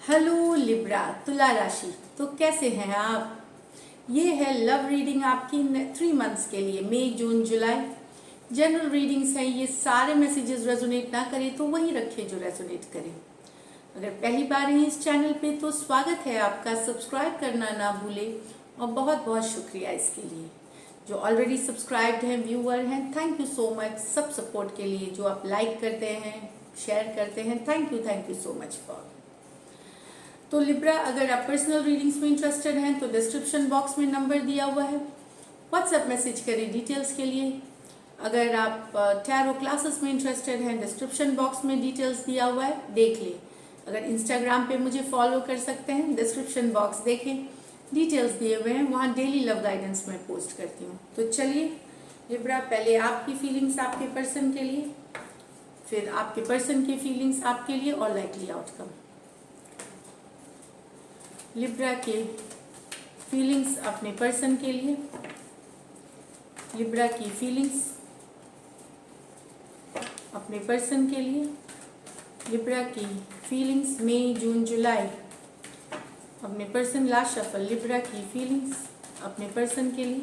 Hello Libra तुला राशि। तो कैसे हैं आप? ये है लव रीडिंग आपकी 3 मंथ्स के लिए, मई जून जुलाई। जनरल रीडिंग्स हैं, ये सारे मैसेजेस रेजोनेट ना करें तो वही रखें जो रेजोनेट करें। अगर पहली बार हैं इस चैनल पे तो स्वागत है आपका, सब्सक्राइब करना ना भूलें और बहुत बहुत शुक्रिया इसके लिए। जो ऑलरेडी सब्सक्राइब्ड हैं, व्यूअर हैं, थैंक यू सो मच सब सपोर्ट के लिए। जो आप लाइक करते हैं, शेयर करते हैं, thank you so much for. तो लिब्रा, अगर आप पर्सनल रीडिंग्स में इंटरेस्टेड हैं तो डिस्क्रिप्शन बॉक्स में नंबर दिया हुआ है, व्हाट्सएप मैसेज करें डिटेल्स के लिए। अगर आप टैरो क्लासेस में इंटरेस्टेड हैं, डिस्क्रिप्शन बॉक्स में डिटेल्स दिया हुआ है, देख लें। अगर इंस्टाग्राम पे मुझे फॉलो कर सकते हैं, डिस्क्रिप्शन बॉक्स देखें, डिटेल्स दिए हुए हैं, वहाँ डेली लव गाइडेंस में पोस्ट करती हूँ। तो चलिए लिब्रा, पहले आपकी फीलिंग्स आपके पर्सन के लिए, फिर आपके पर्सन की फीलिंग्स आपके लिए और लाइकली आउटकम। लिब्रा के फीलिंग्स अपने पर्सन के लिए, लिब्रा की फीलिंग्स अपने पर्सन के लिए, लिब्रा की फीलिंग्स मई जून जुलाई अपने पर्सन। लास्ट शफल, लिब्रा की फीलिंग्स अपने पर्सन के लिए।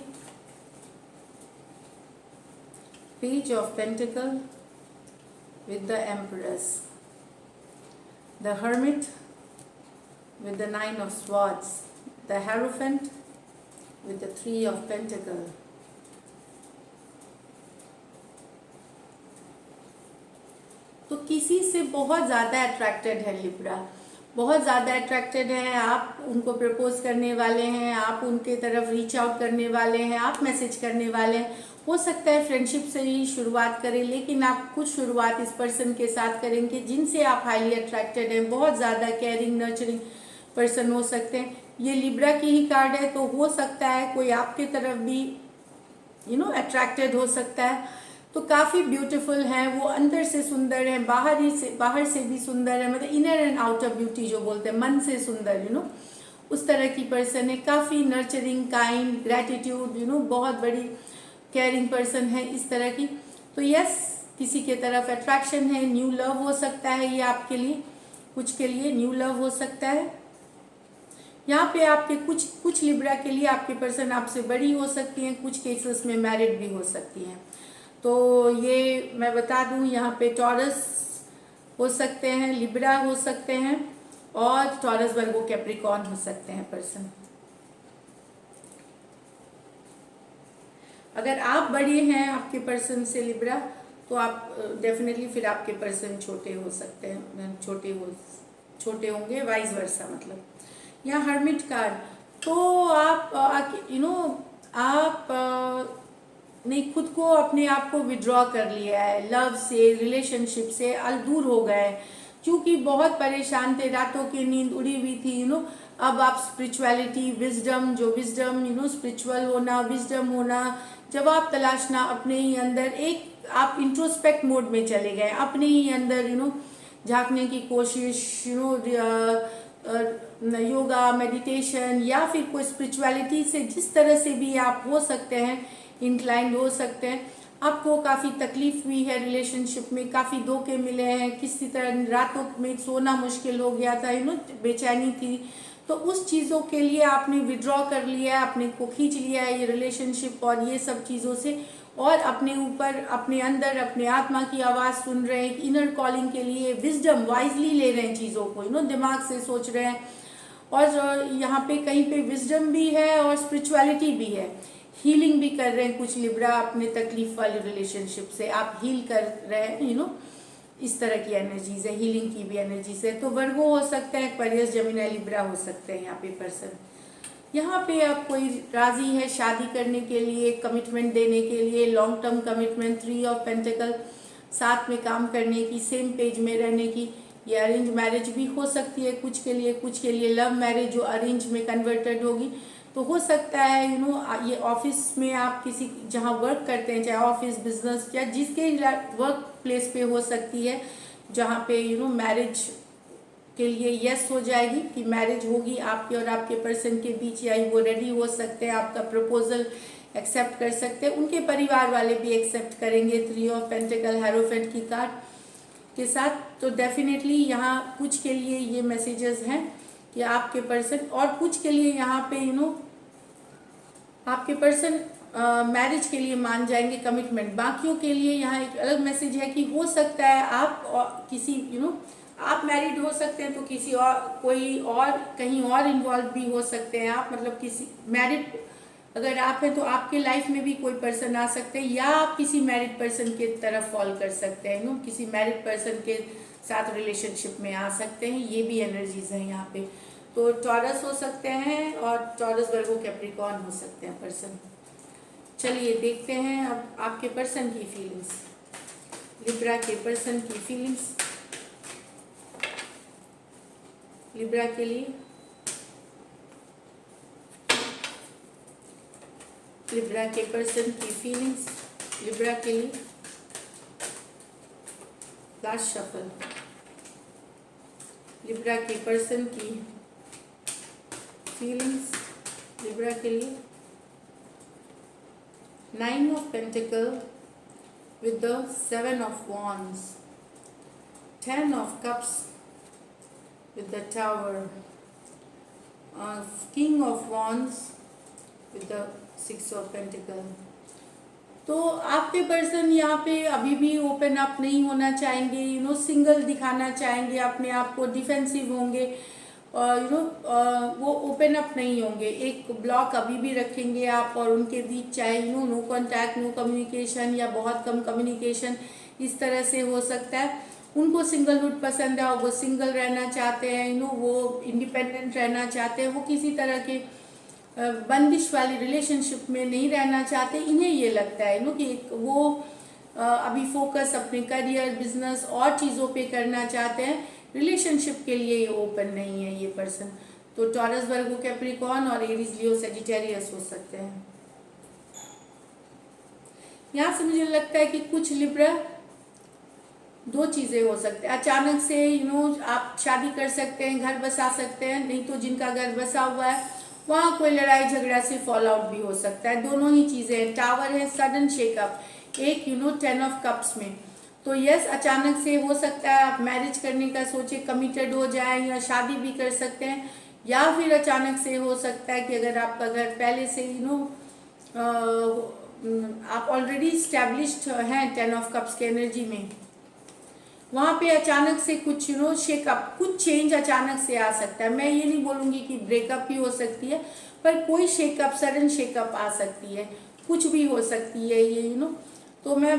Page of pentacle with the empress, the hermit with the 9 of swords, the hierophant with the 3 of pentacles. तो किसी से बहुत ज़्यादा अट्रैक्टेड है लिब्रा, बहुत ज़्यादा अट्रैक्टेड है। आप उनको प्रपोज करने वाले हैं, आप उनके तरफ रीच आउट करने वाले हैं, आप मैसेज करने वाले हैं। हो सकता है फ्रेंडशिप से ही शुरुआत करें, लेकिन आप कुछ शुरुआत इस पर्सन के साथ करेंगे जिनसे आप हाईली अट्रैक्टेड हैं। बहुत ज़्यादा केयरिंग नर्चरिंग पर्सन हो सकते हैं। ये लिब्रा की ही कार्ड है, तो हो सकता है कोई आपके तरफ भी अट्रैक्टेड हो सकता है। तो काफ़ी ब्यूटीफुल हैं वो, अंदर से सुंदर हैं, बाहर से भी सुंदर है, मतलब इनर एंड आउटर ब्यूटी जो बोलते हैं, मन से सुंदर उस तरह की पर्सन है। काफ़ी नर्चरिंग, काइंड, ग्रैटिट्यूड बहुत बड़ी केयरिंग पर्सन है इस तरह की। तो यस, किसी के तरफ अट्रैक्शन है, न्यू लव हो सकता है ये आपके लिए, कुछ के लिए न्यू लव हो सकता है। यहाँ पे आपके कुछ लिब्रा के लिए आपके पर्सन आपसे बड़ी हो सकती हैं, कुछ केसेस में मैरिड भी हो सकती हैं। तो ये मैं बता दूँ, यहाँ पे टॉरस हो सकते हैं, लिब्रा हो सकते हैं और टॉरस, वर्गो, कैप्रिकॉर्न हो सकते हैं पर्सन। अगर आप बड़े हैं आपके पर्सन से लिब्रा, तो आप डेफिनेटली फिर आपके पर्सन छोटे हो सकते हैं, छोटे होंगे, वाइस वर्सा। मतलब यहाँ हर्मिट कार्ड, तो आप ने खुद को, अपने आप को विड्रॉ कर लिया है लव से, रिलेशनशिप से दूर हो गए, क्योंकि बहुत परेशान थे, रातों की नींद उड़ी हुई थी। अब आप स्पिरिचुअलिटी, विजडम, जो विजडम स्पिरिचुअल होना, विजडम होना, जवाब तलाशना अपने ही अंदर, एक आप इंट्रोस्पेक्ट मोड में चले गए, अपने ही अंदर झांकने की कोशिश, योगा, मेडिटेशन या फिर कोई स्पिरिचुअलिटी से जिस तरह से भी आप हो सकते हैं, इंक्लाइंड हो सकते हैं। आपको काफ़ी तकलीफ हुई है रिलेशनशिप में, काफ़ी धोखे मिले हैं, किसी तरह रातों में सोना मुश्किल हो गया था, बेचैनी थी। तो उस चीज़ों के लिए आपने विड्रॉ कर लिया है, अपने को खींच लिया है ये रिलेशनशिप और ये सब चीज़ों से, और अपने ऊपर, अपने अंदर, अपने आत्मा की आवाज़ सुन रहे हैं, इनर कॉलिंग के लिए विजडम, वाइजली ले रहे हैं चीज़ों को, दिमाग से सोच रहे हैं। और यहाँ पे कहीं पे विजडम भी है और स्पिरिचुअलिटी भी है, हीलिंग भी कर रहे हैं कुछ लिब्रा अपने तकलीफ वाले रिलेशनशिप से, आप हील कर रहे हैं, इस तरह की एनर्जीज है, हीलिंग की भी एनर्जीज है। तो वर्गो हो सकता है, एक्वेरियस, जेमिनी, लिब्रा हो सकते हैं यहाँ पे पर्सन। यहाँ पे अब कोई राजी है शादी करने के लिए, कमिटमेंट देने के लिए, long term commitment, 3 of pentacle, साथ में काम करने की, सेम पेज में रहने की। ये अरेंज मैरिज भी हो सकती है कुछ के लिए लव मैरिज जो अरेंज में कन्वर्टेड होगी। तो हो सकता है ये ऑफिस में आप किसी, जहाँ वर्क करते हैं, चाहे ऑफिस, बिजनेस या जिसके वर्क प्लेस पे हो सकती है, जहाँ पे मैरिज के लिए यस हो जाएगी कि मैरिज होगी आपके और आपके पर्सन के बीच, या वो रेडी हो सकते हैं, आपका प्रपोजल एक्सेप्ट कर सकते हैं, उनके परिवार वाले भी एक्सेप्ट करेंगे। 3 ऑफ पेंटिकल, हायरोफेंट की कार्ड के साथ तो डेफिनेटली यहाँ कुछ के लिए ये मैसेजेस हैं कि आपके पर्सन, और कुछ के लिए यहाँ पे आपके पर्सन मैरिज के लिए मान जाएंगे, कमिटमेंट। बाकियों के लिए यहाँ एक अलग मैसेज है कि हो सकता है आप किसी आप मैरिड हो सकते हैं, तो किसी और कोई और कहीं और इन्वॉल्व भी हो सकते हैं आप, मतलब किसी मैरिड अगर आप हैं तो आपके लाइफ में भी कोई पर्सन आ सकते हैं, या आप किसी मैरिड पर्सन के तरफ फॉल कर सकते हैं, किसी मैरिड पर्सन के साथ रिलेशनशिप में आ सकते हैं। ये भी एनर्जीज हैं यहाँ पे। तो टॉरस हो सकते हैं और टॉरस वर्गो कैप्रिकॉर्न हो सकते हैं पर्सन। चलिए देखते हैं अब आपके पर्सन की फीलिंग्स, लिब्रा के पर्सन की फीलिंग्स लिब्रा के लिए। लिब्रा के पर्सन की फीलिंग्स लिब्रा के लिए। Last shuffle. लिब्रा के पर्सन की फीलिंग्स लिब्रा के लिए। 9 of Pentacles with the 7 of Wands, 10 of Cups with the Tower, King of Wands with the 6 of Pentacles। तो आपके पर्सन यहाँ पे अभी भी ओपन अप नहीं होना चाहेंगे, सिंगल दिखाना चाहेंगे अपने आप को, डिफेंसिव होंगे, वो ओपन अप नहीं होंगे, एक ब्लॉक अभी भी रखेंगे आप और उनके बीच, चाहे नो कांटेक्ट, नो कम्युनिकेशन या बहुत कम कम्युनिकेशन, इस तरह से हो सकता है। उनको सिंगलहुड पसंद है और वो सिंगल रहना चाहते हैं, वो इंडिपेंडेंट रहना चाहते हैं, वो किसी तरह के बंदिश वाली रिलेशनशिप में नहीं रहना चाहते। इन्हें ये लगता है कि वो अभी फोकस अपने करियर, बिजनेस और चीज़ों पे करना चाहते हैं, रिलेशनशिप के लिए ये ओपन नहीं है ये पर्सन। तो टॉरस वर्गो कैप्रिकॉर्न और एरीज लियो सजिटेरियस हो सकते हैं। यहाँ से मुझे लगता है कि कुछ लिब्रा दो चीज़ें हो सकते हैं, अचानक से आप शादी कर सकते हैं, घर बसा सकते हैं, नहीं तो जिनका घर बसा हुआ है वहाँ कोई लड़ाई झगड़ा से फॉल आउट भी हो सकता है। दोनों ही चीज़ें हैं। टावर है, सडन शेकअप, एक 10 ऑफ कप्स में। तो यस, अचानक से हो सकता है आप मैरिज करने का सोचे, कमिटेड हो जाए या शादी भी कर सकते हैं, या फिर अचानक से हो सकता है कि अगर आपका घर पहले से आप ऑलरेडी स्टैब्लिश्ड हैं 10 ऑफ कप्स के एनर्जी में, वहाँ पे अचानक से कुछ शेकअप, कुछ चेंज अचानक से आ सकता है। मैं ये नहीं बोलूँगी कि ब्रेकअप भी हो सकती है, पर कोई शेकअप, सडन शेकअप आ सकती है, कुछ भी हो सकती है ये तो मैं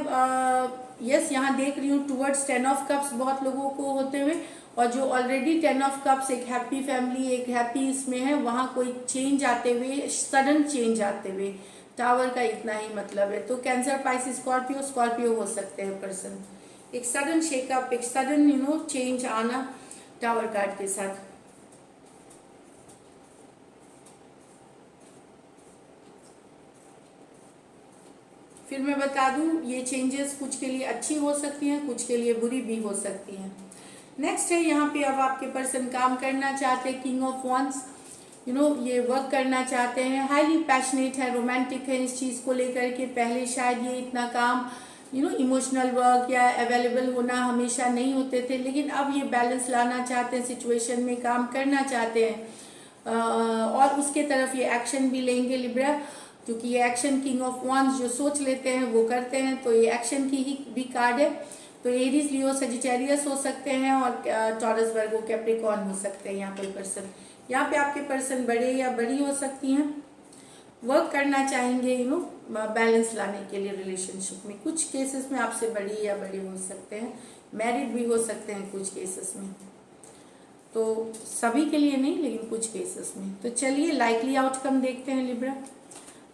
यस यहाँ देख रही हूँ टूवर्ड्स 10 ऑफ कप्स बहुत लोगों को होते हुए, और जो ऑलरेडी 10 ऑफ कप्स एक हैप्पी फैमिली, एक हैप्पी इसमें है, वहाँ कोई चेंज आते हुए, सडन चेंज आते हुए। टावर का इतना ही मतलब है। तो कैंसर, पाइसिस, स्कॉर्पियो हो सकते हैं पर्सन। एक सडन शेकअप, एक सडन चेंज आना टावर कार्ड के साथ। फिर मैं बता दूं, ये चेंजेस कुछ के लिए अच्छी हो सकती हैं, कुछ के लिए बुरी भी हो सकती हैं। नेक्स्ट है यहाँ पे, अब आपके पर्सन काम करना चाहते हैं, किंग ऑफ वॉन्ड्स, ये वर्क करना चाहते हैं, हाईली पैशनेट है, रोमांटिक है इस चीज़ को लेकर के। पहले शायद ये इतना काम इमोशनल वर्क या अवेलेबल होना हमेशा नहीं होते थे, लेकिन अब ये बैलेंस लाना चाहते हैं, सिचुएशन में काम करना चाहते हैं, और उसके तरफ ये एक्शन भी लेंगे लिब्रा, क्योंकि ये एक्शन, किंग ऑफ वॉन्ड्स, जो सोच लेते हैं वो करते हैं, तो ये एक्शन की ही भी कार्ड है। तो एरीज, लियो, सजिटेरियस हो सकते हैं और टॉरस वर्गो कैप्रिकॉर्न हो सकते हैं यहाँ पे पर्सन। यहाँ पे आपके पर्सन बड़े या बड़ी हो सकती हैं, वर्क करना चाहेंगे बैलेंस लाने के लिए रिलेशनशिप में। कुछ केसेस में आपसे बड़ी या बड़े हो सकते हैं, मैरिड भी हो सकते हैं कुछ केसेस में, तो सभी के लिए नहीं, लेकिन कुछ केसेस में। तो चलिए लाइकली आउटकम देखते हैं लिब्रा।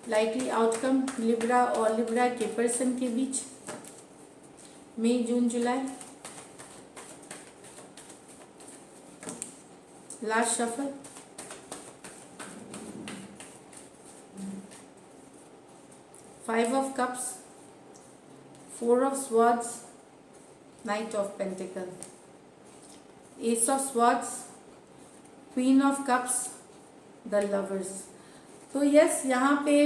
लाइकली आउटकम लिब्रा और लिब्रा के पर्सन के बीच, मई, जून, जुलाई। Last shuffle. Five of Cups, Four of Swords, Knight of Pentacles, Ace of Swords, Queen of Cups, The Lovers। तो यस, यहाँ पे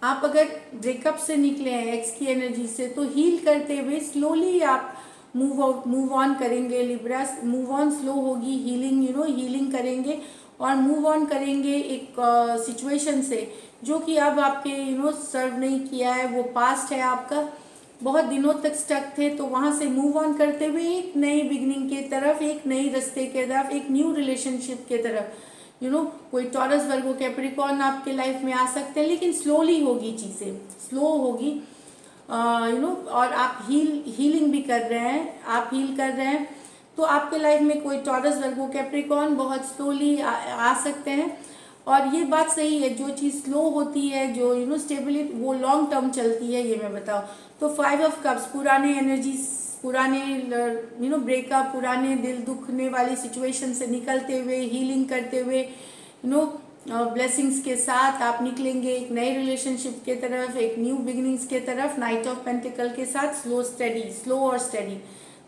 आप अगर ब्रेकअप से निकले हैं एक्स की एनर्जी से, तो हील करते हुए स्लोली आप मूव ऑन करेंगे लिब्रा, मूव ऑन स्लो होगी, हीलिंग हीलिंग करेंगे और मूव ऑन करेंगे एक सिचुएशन से जो कि अब आपके सर्व नहीं किया है, वो पास्ट है आपका, बहुत दिनों तक स्टक थे, तो वहां से मूव ऑन करते हुए एक नई बिगनिंग के तरफ, एक नई रास्ते के तरफ, एक न्यू रिलेशनशिप के तरफ कोई टॉरस वर्गो कैप्रिकॉर्न आपके लाइफ में आ सकते हैं, लेकिन स्लोली होगी, चीजें स्लो होगी और आप हीलिंग भी कर रहे हैं, आप हील कर रहे हैं, तो आपके लाइफ में कोई टॉरस वर्गो कैप्रिकॉर्न बहुत स्लोली आ सकते हैं। और ये बात सही है, जो चीज़ स्लो होती है, जो स्टेबिलिटी, वो लॉन्ग टर्म चलती है, ये मैं बताऊँ तो 5 ऑफ कप्स, पुराने एनर्जीज, पुराने ब्रेकअप, पुराने दिल दुखने वाली सिचुएशन से निकलते हुए, हीलिंग करते हुए ब्लेसिंग्स के साथ आप निकलेंगे एक नए रिलेशनशिप के तरफ, एक न्यू बिगिनिंग्स के तरफ, नाइट ऑफ पेंटिकल के साथ, स्लो और स्टेडी।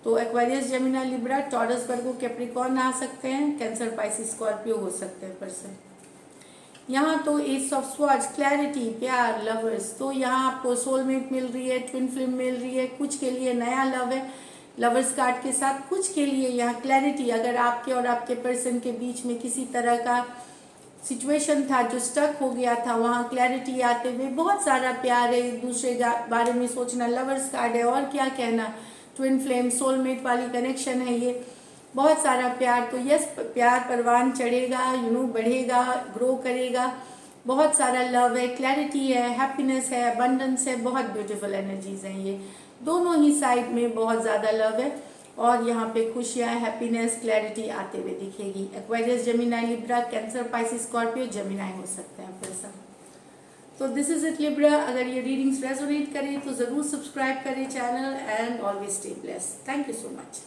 तो एक्वेरियस, जेमिनी, लिब्रा, टॉरस, वर्गो, कैप्रिकॉर्न आ सकते हैं, कैंसर, पाइसिस, स्कॉर्पियो हो सकते हैं पर्सन। यहाँ तो एस ऑफ स्वॉर्ड्स, क्लैरिटी, प्यार, लवर्स, तो यहाँ आपको सोलमेट मिल रही है, ट्विन फ्लेम मिल रही है, कुछ के लिए नया लव है लवर्स कार्ड के साथ, कुछ के लिए यहाँ क्लैरिटी, अगर आपके और आपके पर्सन के बीच में किसी तरह का सिचुएशन था जो स्टक हो गया था, वहाँ क्लैरिटी आते हुए बहुत सारा प्यार है, एक दूसरे के बारे में सोचना, लवर्स कार्ड है, और क्या कहना, ट्विन फ्लेम, सोलमेट वाली कनेक्शन है ये, बहुत सारा प्यार। तो यस, प्यार परवान चढ़ेगा, बढ़ेगा, ग्रो करेगा, बहुत सारा लव है, क्लैरिटी है, हैप्पीनेस है, अबंडेंस है, बहुत ब्यूटीफुल एनर्जीज हैं ये, दोनों ही साइड में बहुत ज़्यादा लव है और यहाँ पे खुशियाँ, हैप्पीनेस, क्लैरिटी आते हुए दिखेगी। Aquarius, Gemini, Libra, cancer, Pisces, Scorpio, Gemini हो सकते हैं पर्सन। तो दिस इज इट लिब्रा। अगर ये रीडिंग्स रेजोनेट करें तो ज़रूर सब्सक्राइब करें channel and always stay blessed. Thank you so much.